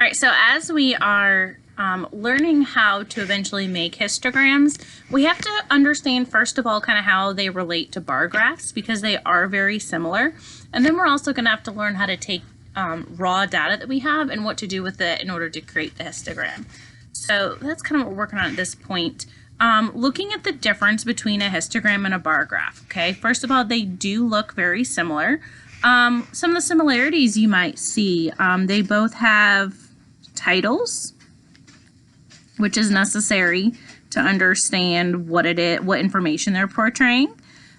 All right, so as we are learning how to eventually make histograms, we have to understand, first of all, kind of how they relate to bar graphs because they are very similar. And then we're also going to have to learn how to take raw data that we have and what to do with it in order to create the histogram. So that's kind of what we're working on at this point. Looking at the difference between a histogram and a bar graph, okay? First of all, they do look very similar. Some of the similarities you might see, they both have titles, which is necessary to understand what it is, what information they're portraying.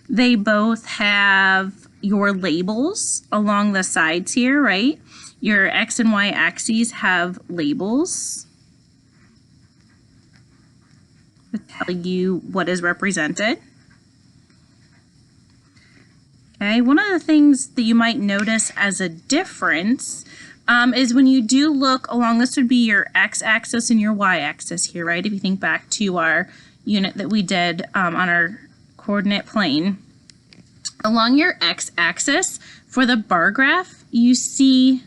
They both have your labels along the sides here, right? Your X and Y axes have labels to tell you what is represented. Okay, one of the things that you might notice as a difference is when you do look along, this would be your x-axis and your y-axis here, right? If you think back to our unit that we did on our coordinate plane. Along your x-axis, for the bar graph, you see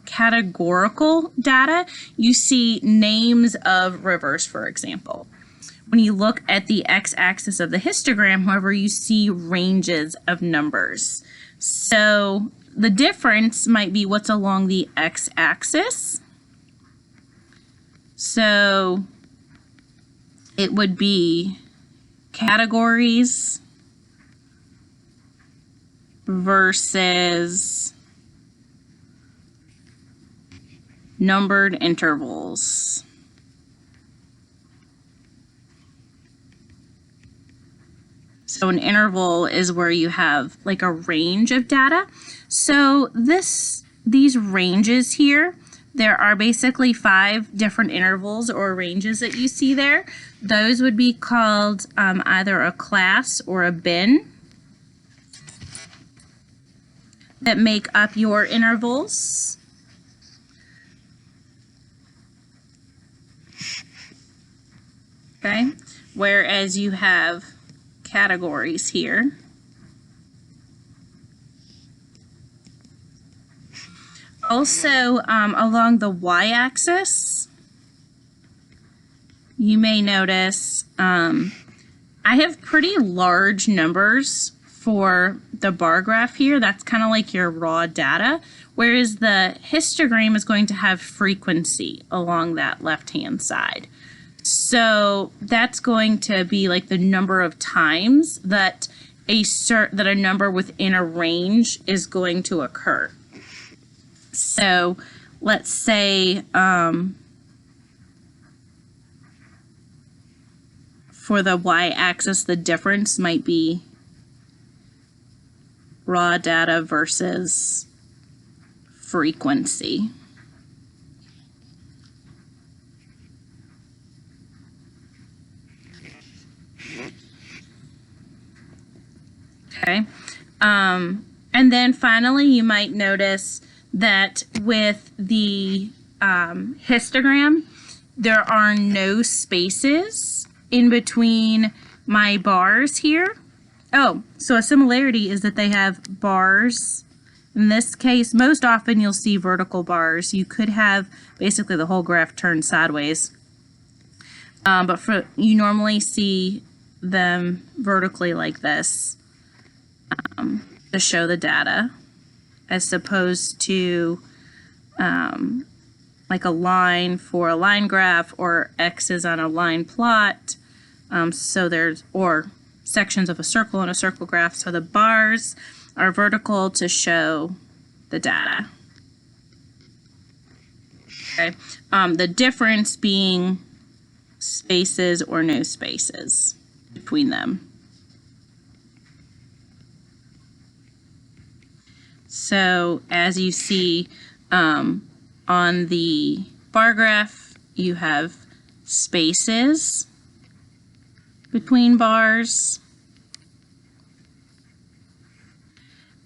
categorical data. You see names of rivers, for example. When you look at the x-axis of the histogram, however, you see ranges of numbers. So the difference might be what's along the x-axis. So it would be categories versus numbered intervals. So an interval is where you have like a range of data. So these ranges here, there are basically 5 different intervals or ranges that you see there. Those would be called either a class or a bin that make up your intervals. Okay, whereas you have categories here. Also, along the y-axis, you may notice I have pretty large numbers for the bar graph here. That's kind of like your raw data, whereas the histogram is going to have frequency along that left-hand side. So that's going to be like the number of times that a number within a range is going to occur. So let's say for the y-axis, the difference might be raw data versus frequency. Okay, and then finally you might notice that with the histogram, there are no spaces in between my bars here. Oh, so a similarity is that they have bars. In this case, most often you'll see vertical bars. You could have basically the whole graph turned sideways, but you normally see them vertically like this. To show the data, as opposed to like a line for a line graph or X's on a line plot. So there's, or sections of a circle in a circle graph. So the bars are vertical to show the data. Okay. The difference being spaces or no spaces between them. So as you see on the bar graph, you have spaces between bars.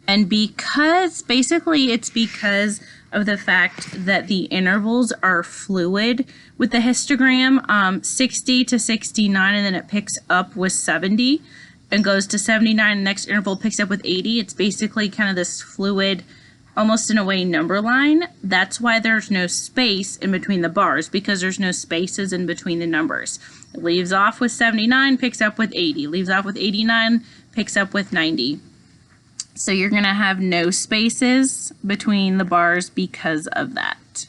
And basically it's because of the fact that the intervals are fluid with the histogram, 60 to 69, and then it picks up with 70. And goes to 79, the next interval picks up with 80. It's basically kind of this fluid almost in a way number line. That's why there's no space in between the bars, because there's no spaces in between the numbers. It leaves off with 79, picks up with 80, leaves off with 89, picks up with 90. So you're going to have no spaces between the bars because of that.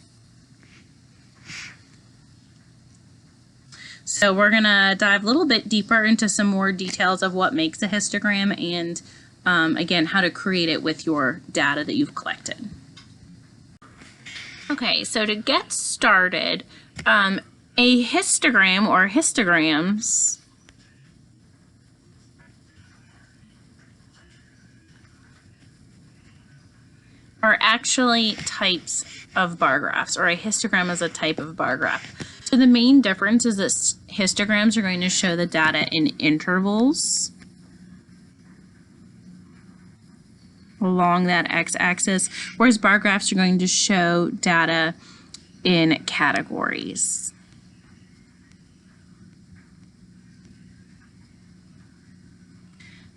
So we're going to dive a little bit deeper into some more details of what makes a histogram and again, how to create it with your data that you've collected. Okay, so to get started, a histogram or histograms are actually types of bar graphs, or a histogram is a type of bar graph. So the main difference is that histograms are going to show the data in intervals along that x-axis, whereas bar graphs are going to show data in categories.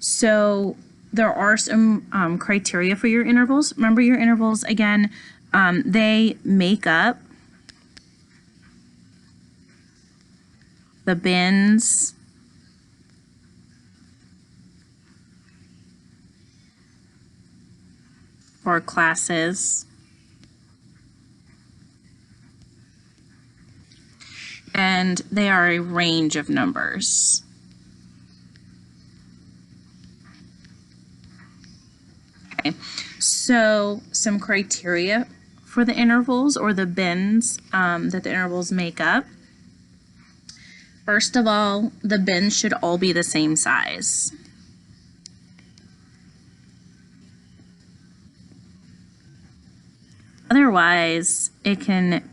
So there are some criteria for your intervals. Remember, your intervals, again, they make up the bins or classes, and they are a range of numbers. Okay, so some criteria for the intervals or the bins that the intervals make up. First of all, the bins should all be the same size. Otherwise, it can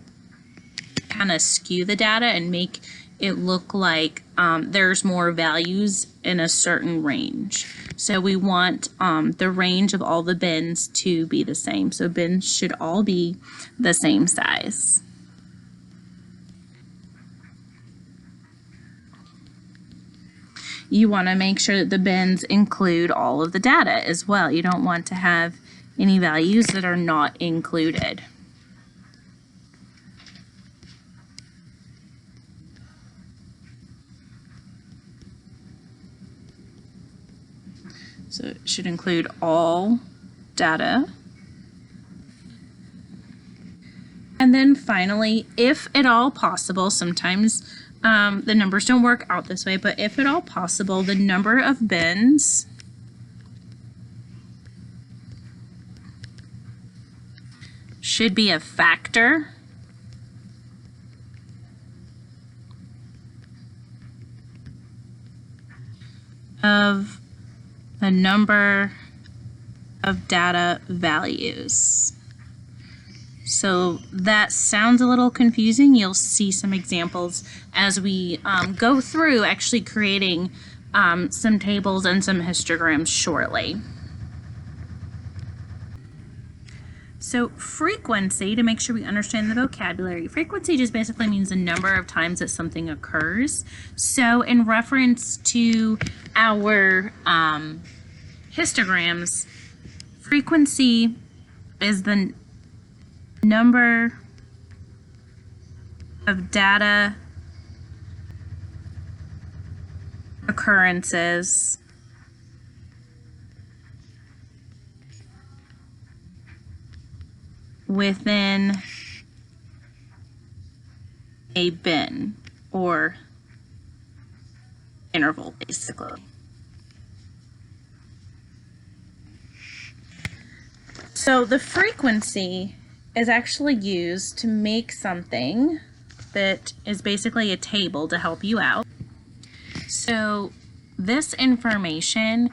kind of skew the data and make it look like there's more values in a certain range. So we want the range of all the bins to be the same. So bins should all be the same size. You want to make sure that the bins include all of the data as well. You don't want to have any values that are not included. So it should include all data. And then finally, if at all possible, sometimes the numbers don't work out this way, but if at all possible, the number of bins should be a factor of the number of data values. So that sounds a little confusing. You'll see some examples as we go through actually creating some tables and some histograms shortly. So frequency, to make sure we understand the vocabulary, frequency just basically means the number of times that something occurs. So in reference to our histograms, frequency is the number of data occurrences within a bin or interval, basically. So the frequency is actually used to make something that is basically a table to help you out. So this information,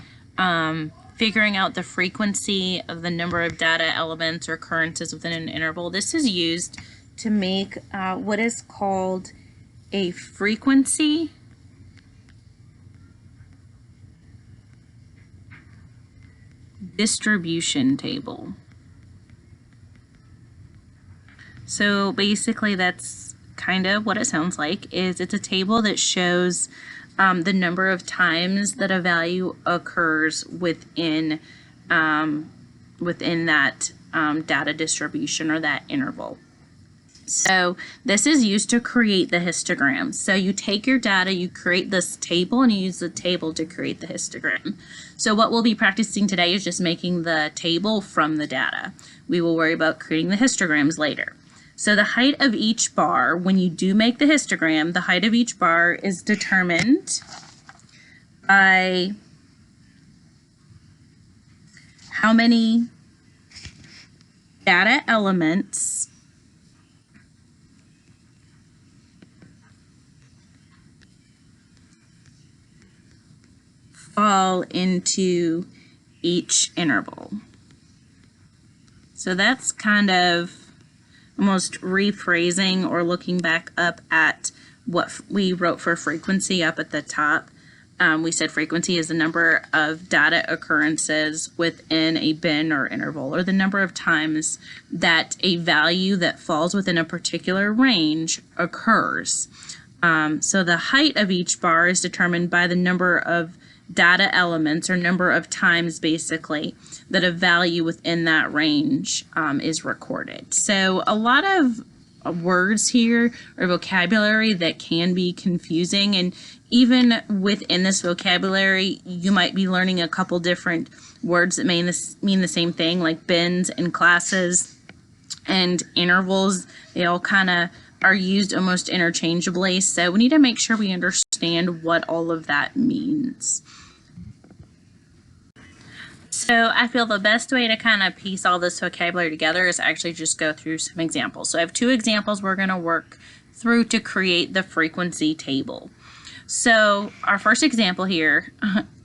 figuring out the frequency of the number of data elements or occurrences within an interval, this is used to make what is called a frequency distribution table. So basically that's kind of what it sounds like. It's a table that shows the number of times that a value occurs within that data distribution or that interval. So this is used to create the histogram. So you take your data, you create this table, and you use the table to create the histogram. So what we'll be practicing today is just making the table from the data. We will worry about creating the histograms later. So the height of each bar, when you do make the histogram, the height of each bar is determined by how many data elements fall into each interval. So that's kind of almost rephrasing or looking back up at what we wrote for frequency up at the top. We said frequency is the number of data occurrences within a bin or interval, or the number of times that a value that falls within a particular range occurs. So the height of each bar is determined by the number of data elements, or number of times basically that a value within that range is recorded. So a lot of words here or vocabulary that can be confusing, and even within this vocabulary you might be learning a couple different words that mean the same thing, like bins and classes and intervals. They all kind of are used almost interchangeably, so we need to make sure we understand what all of that means. So I feel the best way to kind of piece all this vocabulary together is actually just go through some examples. So I have two examples we're going to work through to create the frequency table. So our first example here,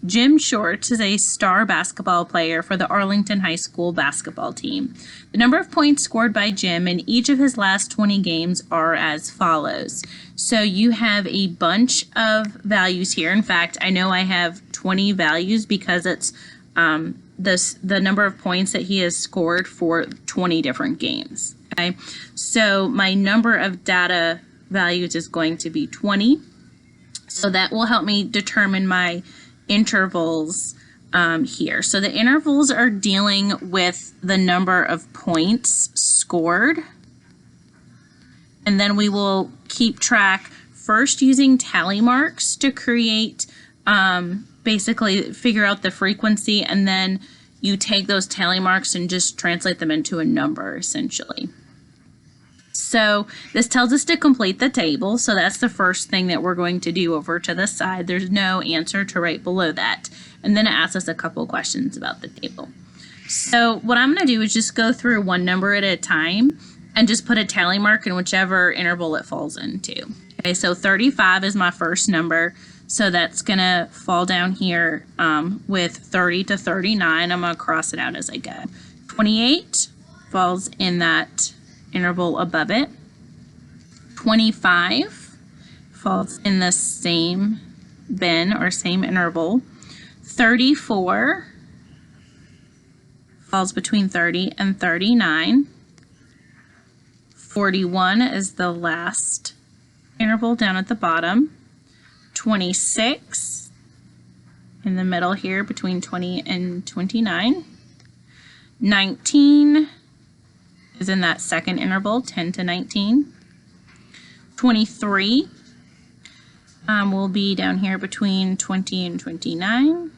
Jim Shorts is a star basketball player for the Arlington High School basketball team. The number of points scored by Jim in each of his last 20 games are as follows. So you have a bunch of values here. In fact, I know I have 20 values because it's the number of points that he has scored for 20 different games. Okay, so my number of data values is going to be 20. So that will help me determine my intervals here. So the intervals are dealing with the number of points scored. And then we will keep track first using tally marks to create, basically figure out the frequency, and then you take those tally marks and just translate them into a number essentially. So this tells us to complete the table. So that's the first thing that we're going to do over to the side. There's no answer to right below that. And then it asks us a couple questions about the table. So what I'm going to do is just go through one number at a time and just put a tally mark in whichever interval it falls into. Okay, so 35 is my first number. So that's going to fall down here with 30 to 39. I'm going to cross it out as I go. 28 falls in that interval above it. 25 falls in the same bin or same interval. 34 falls between 30 and 39. 41 is the last interval down at the bottom. 26 in the middle here between 20 and 29. 19 is in that second interval, 10 to 19. 23 will be down here between 20 and 29.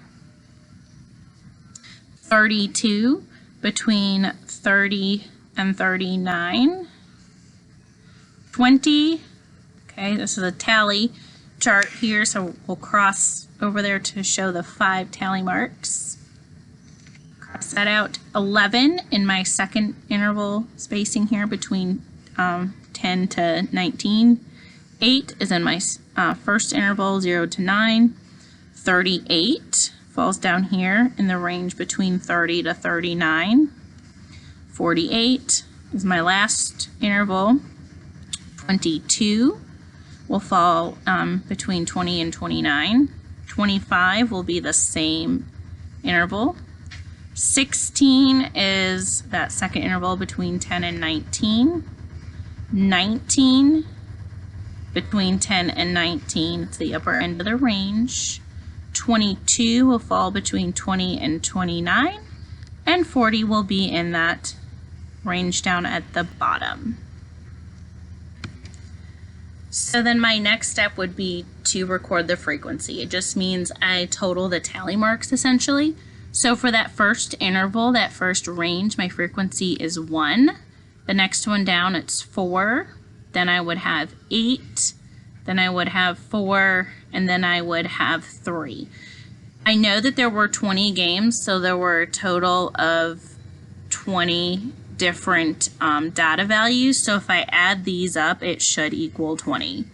32 between 30 and 39. 20, okay, this is a tally chart here, so we'll cross over there to show the 5 tally marks. Cross that out. 11 in my second interval spacing here between 10 to 19. 8 is in my first interval, 0 to 9. 38 falls down here in the range between 30 to 39. 48 is my last interval. 22 will fall between 20 and 29. 25 will be the same interval. 16 is that second interval between 10 and 19. 19 between 10 and 19, it's the upper end of the range. 22 will fall between 20 and 29. And 40 will be in that range down at the bottom. So then my next step would be to record the frequency. It just means I total the tally marks essentially. So for that first interval, that first range, my frequency is 1. The next one down, it's 4. Then I would have 8. Then I would have 4. And then I would have 3. I know that there were 20 games, so there were a total of 20 different data values. So if I add these up, it should equal 20.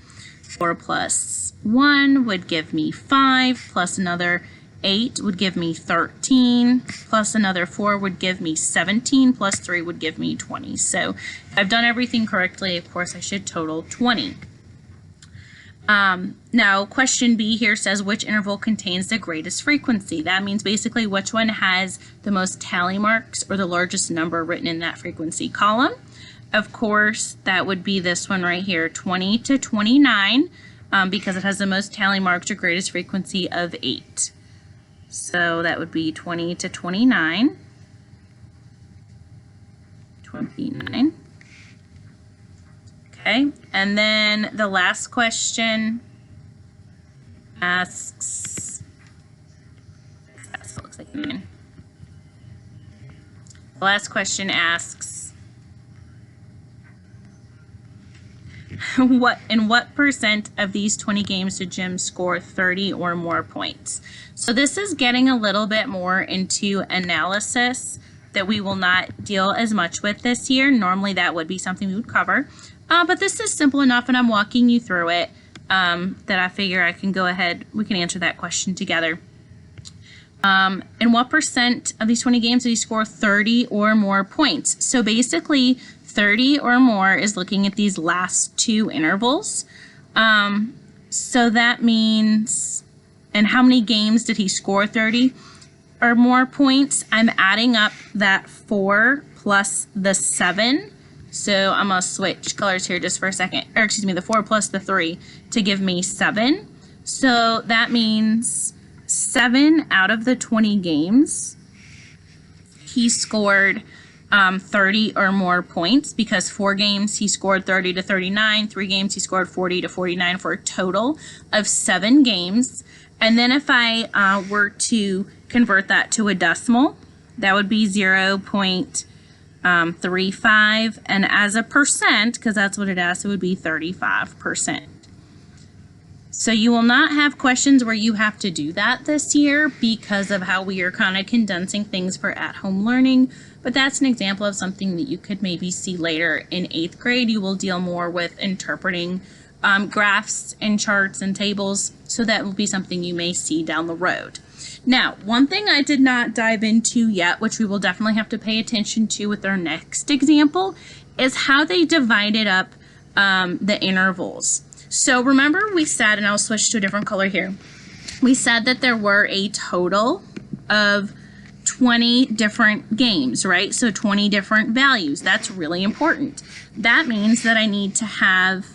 4 plus 1 would give me 5, plus another 8 would give me 13, plus another 4 would give me 17, plus 3 would give me 20. So if I've done everything correctly, of course, I should total 20. Now, question B here says which interval contains the greatest frequency. That means basically which one has the most tally marks or the largest number written in that frequency column. Of course, that would be this one right here, 20 to 29, because it has the most tally marks or greatest frequency of 8. So that would be 20 to 29. 29. Okay, and then the last question asks, looks like the last question asks, in what percent of these 20 games did Jim score 30 or more points? So this is getting a little bit more into analysis that we will not deal as much with this year. Normally that would be something we would cover. But this is simple enough, and I'm walking you through it, that I figure I can go ahead, we can answer that question together. In what percent of these 20 games did he score 30 or more points? So basically, 30 or more is looking at these last two intervals. So that means, and how many games did he score 30 or more points? I'm adding up that 4 plus the 7. So I'm going to switch colors here just for a second, or excuse me, the 4 plus the 3 to give me 7. So that means 7 out of the 20 games, he scored 30 or more points, because 4 games he scored 30 to 39, 3 games he scored 40 to 49, for a total of 7 games. And then if I were to convert that to a decimal, that would be 0.35, and as a percent, because that's what it asks, it would be 35%. So you will not have questions where you have to do that this year because of how we are kind of condensing things for at-home learning, but that's an example of something that you could maybe see later in 8th grade. You will deal more with interpreting graphs and charts and tables, so that will be something you may see down the road. Now, one thing I did not dive into yet, which we will definitely have to pay attention to with our next example, is how they divided up the intervals. So remember we said, and I'll switch to a different color here, we said that there were a total of 20 different games, right? So 20 different values. That's really important. That means that I need to have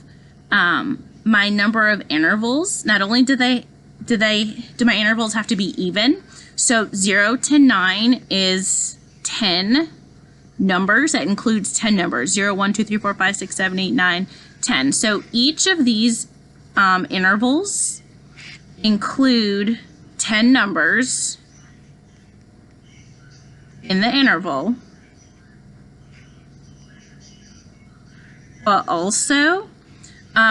my number of intervals. Not only do my intervals have to be even, so 0 to 9 is 10 numbers. That includes 10 numbers, 0, 1, 2, 3, 4, 5, 6, 7, 8, 9, 10. So each of these intervals include 10 numbers in the interval, but also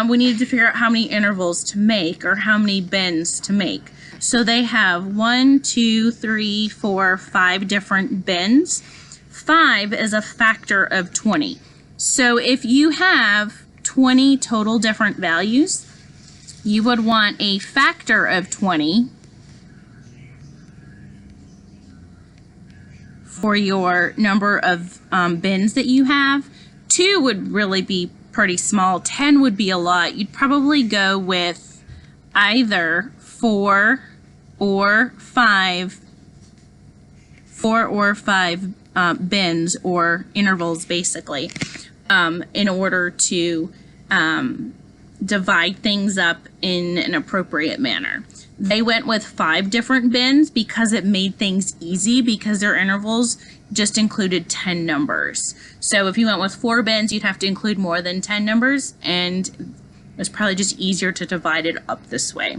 we needed to figure out how many intervals to make, or how many bins to make. So they have 1, 2, 3, 4, 5 different bins. 5 is a factor of 20. So if you have 20 total different values, you would want a factor of 20 for your number of bins that you have. 2 would really be pretty small. 10 would be a lot. You'd probably go with either 4 or 5 bins or intervals, basically, in order to divide things up in an appropriate manner. They went with 5 different bins because it made things easy, because their intervals just included 10 numbers. So if you went with 4 bins, you'd have to include more than 10 numbers, and it's probably just easier to divide it up this way.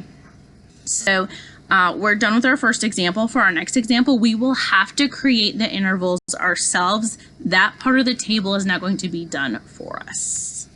So we're done with our first example. For our next example, we will have to create the intervals ourselves. That part of the table is not going to be done for us.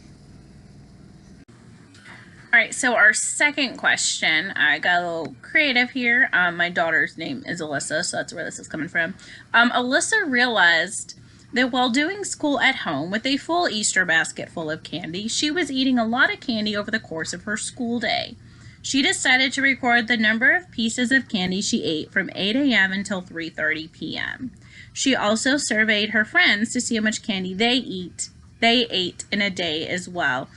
All right, so our second question, I got a little creative here. My daughter's name is Alyssa, so that's where this is coming from. Alyssa realized that while doing school at home with a full Easter basket full of candy, she was eating a lot of candy over the course of her school day. She decided to record the number of pieces of candy she ate from 8 a.m. until 3:30 p.m. She also surveyed her friends to see how much candy they ate in a day as well.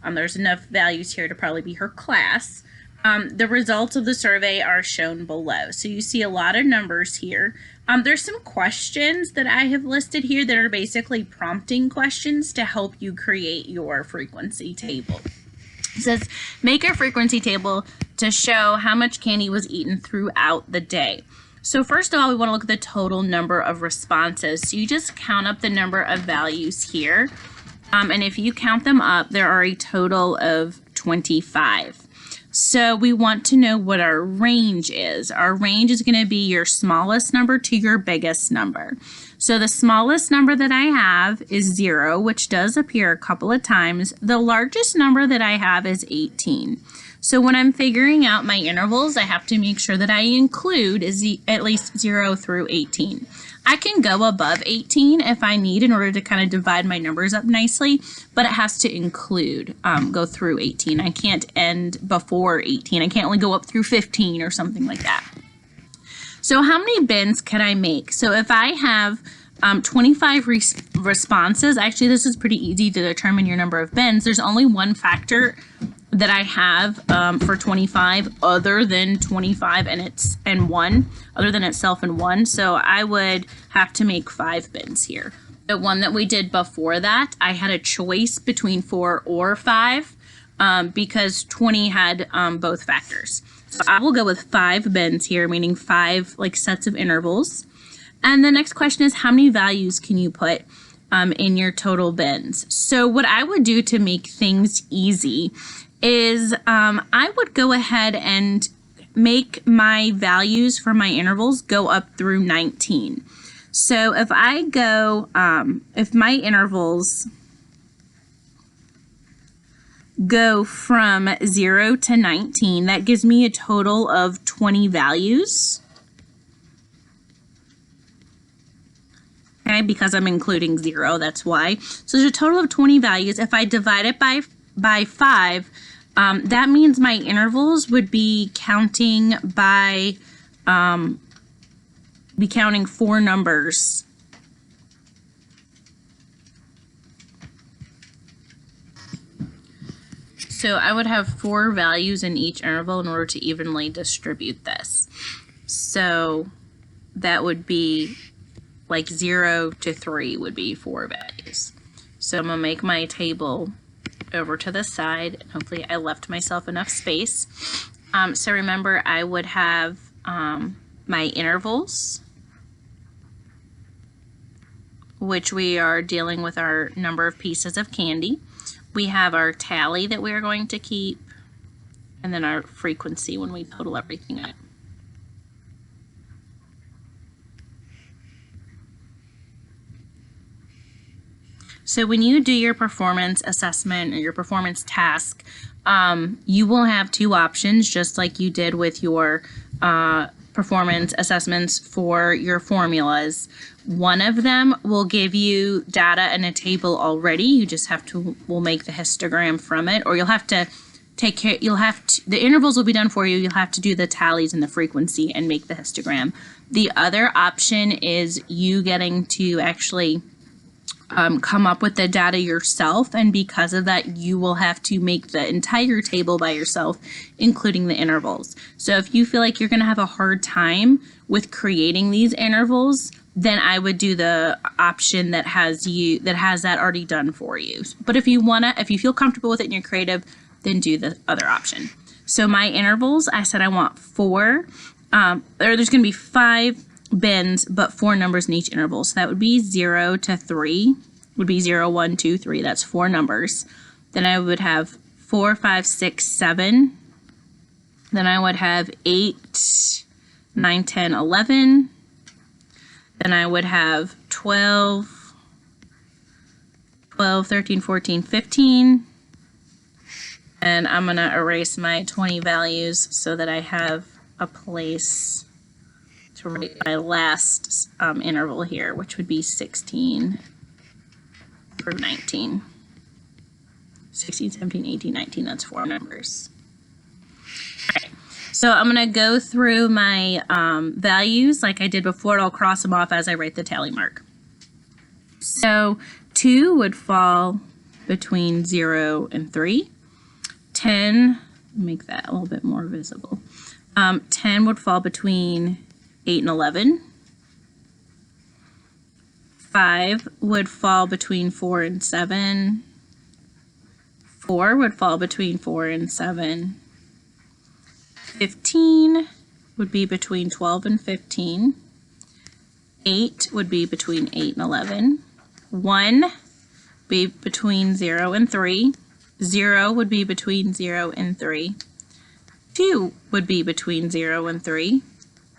There's enough values here to probably be her class. The results of the survey are shown below. So you see a lot of numbers here. There's some questions that I have listed here that are basically prompting questions to help you create your frequency table. It says, make a frequency table to show how much candy was eaten throughout the day. So first of all, we want to look at the total number of responses. So you just count up the number of values here. And if you count them up, there are a total of 25. So we want to know what our range is. Our range is going to be your smallest number to your biggest number. So the smallest number that I have is 0, which does appear a couple of times. The largest number that I have is 18. So when I'm figuring out my intervals, I have to make sure that I include at least 0 through 18. I can go above 18 if I need in order to kind of divide my numbers up nicely, but it has to include, go through 18. I can't end before 18. I can't only go up through 15 or something like that. So how many bins can I make? So if I have 25 responses, actually this is pretty easy to determine your number of bins. There's only one factor that I have for 25 other than 25 and 1, other than itself and 1. So I would have to make 5 bins here. The one that we did before that, I had a choice between 4 or 5 because 20 had both factors. So I will go with 5 bins here, meaning 5 like sets of intervals. And the next question is, how many values can you put in your total bins? So what I would do to make things easy is I would go ahead and make my values for my intervals go up through 19. So if I go, if my intervals go from 0 to 19, that gives me a total of 20 values. Okay, because I'm including 0, that's why. So there's a total of 20 values. If I divide it by 5, that means my intervals would be counting by, be counting 4 numbers. So I would have 4 values in each interval in order to evenly distribute this. So that would be like 0 to 3 would be 4 values. So I'm gonna make my table over to the side. Hopefully I left myself enough space. So remember, I would have my intervals, which we are dealing with our number of pieces of candy. We have our tally that we are going to keep, and then our frequency when we total everything up. So when you do your performance assessment or your performance task, you will have 2 options, just like you did with your performance assessments for your formulas. One of them will give you data in a table already. You just have to, we'll make the histogram from it, or you'll have to take care, the intervals will be done for you. You'll have to do the tallies and the frequency and make the histogram. The other option is you getting to actually come up with the data yourself, and because of that you will have to make the entire table by yourself, including the intervals. So if you feel like you're going to have a hard time with creating these intervals, then I would do the option that has that already done for you. But if you feel comfortable with it and you're creative, then do the other option. So my intervals, I said I want 4, or there's going to be 5 bins, but 4 numbers in each interval. So that would be 0 to 3, would be 0, 1, 2, 3. That's 4 numbers. Then I would have 4, 5, 6, 7. Then I would have 8, 9, 10, 11. Then I would have 12, 13, 14, 15. And I'm going to erase my 20 values so that I have a place to write my last interval here, which would be 16 through 19. 16, 17, 18, 19, that's 4 numbers. All right, so I'm going to go through my values like I did before. I'll cross them off as I write the tally mark. So 2 would fall between 0 and 3. 10, make that a little bit more visible. 10 would fall between 8 and 11. 5 would fall between 4 and 7. 4 would fall between 4 and 7. 15 would be between 12 and 15. 8 would be between 8 and 11. 1 would be between 0 and 3. 0 would be between 0 and 3. 2 would be between 0 and 3.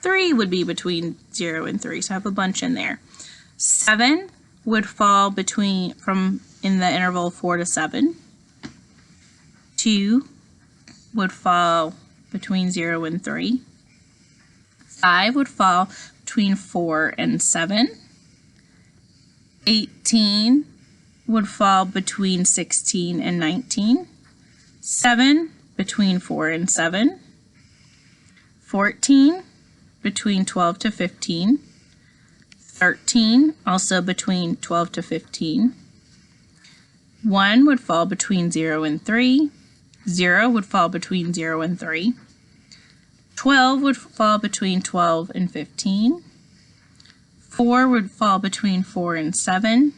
3 would be between 0 and 3, so I have a bunch in there. 7 would fall between, in the interval 4 to 7. 2 would fall between 0 and 3. 5 would fall between 4 and 7. 18 would fall between 16 and 19. 7 between 4 and 7. 14 between 12 to 15. 13 also between 12 to 15. 1 would fall between 0 and 3. 0 would fall between 0 and 3. 12 would fall between 12 and 15. 4 would fall between 4 and 7.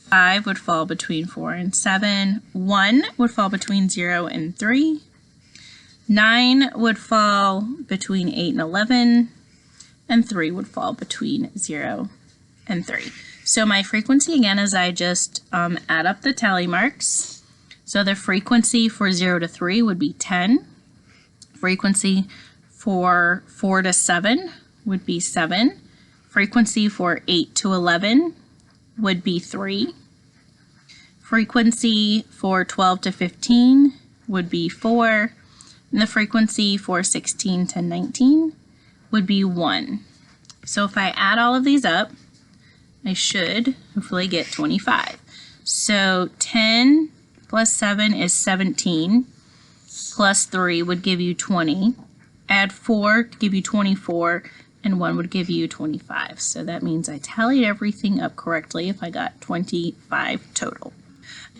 5 would fall between 4 and 7. 1 would fall between 0 and 3. 9 would fall between 8 and 11. And 3 would fall between 0 and 3. So my frequency again is I just add up the tally marks. So the frequency for 0 to 3 would be 10. Frequency for 4 to 7 would be 7. Frequency for 8 to 11 would be 3. Frequency for 12 to 15 would be 4. And the frequency for 16 to 19 would be 1. So if I add all of these up, I should hopefully get 25. So 10 plus 7 is 17, plus 3 would give you 20. Add 4 to give you 24, and 1 would give you 25. So that means I tallied everything up correctly if I got 25 total.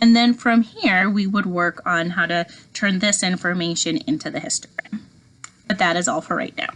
And then from here, we would work on how to turn this information into the histogram. But that is all for right now.